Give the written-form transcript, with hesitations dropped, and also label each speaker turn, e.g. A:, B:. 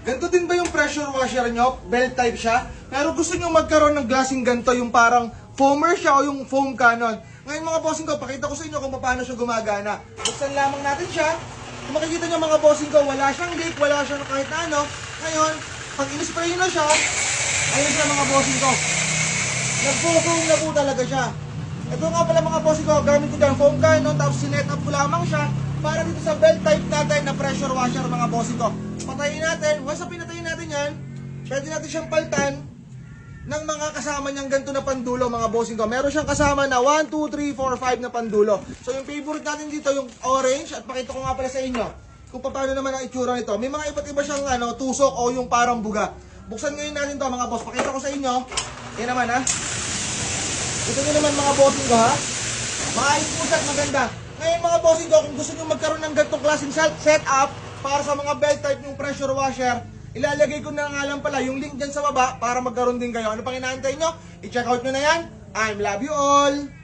A: Ganito din ba yung pressure washer nyo? Belt type siya. Pero gusto nyo magkaroon ng glassing ganito, yung parang foamer siya o yung foam cannon. Ngayon mga bossing ko, pakita ko sa inyo kung paano siya gumagana. Buksan lamang natin siya. Kung makikita nyo mga bossing ko, wala siyang leak, wala siyang kahit na ano. Ngayon, pag in-spray na siya, ayun siya mga bossing ko. Nag-foam na po talaga siya. Ito nga pala mga bossing ko, gamit ko dyan foam cannon, tapos sinet up ko lamang siya para dito sa belt type natin na pressure washer mga bossing ko. Patayin natin, once na pinatayin natin yan, pwede natin siyang paltan ng mga kasama niyang ganito na pandulo mga bossing ko. Meron siyang kasama na 1, 2, 3, 4, 5 na pandulo. So yung favorite natin dito, yung orange, at pakita ko nga pala sa inyo kung paano naman ang itsura nito. May mga iba't iba siyang tusok o yung parang buga. Buksan ngayon natin to mga boss, pakita ko sa inyo. Yan naman ha. Ito nyo naman mga bossing ko ha. Maayos po siya at maganda. Ngayon mga bossing ko, kung gusto nyo magkaroon ng ganitong klaseng setup para sa mga belt type yung pressure washer, ilalagay ko na nga lang pala yung link dyan sa baba para magkaroon din kayo. Ano pang inaantay nyo? I-check out nyo na yan. I love you all!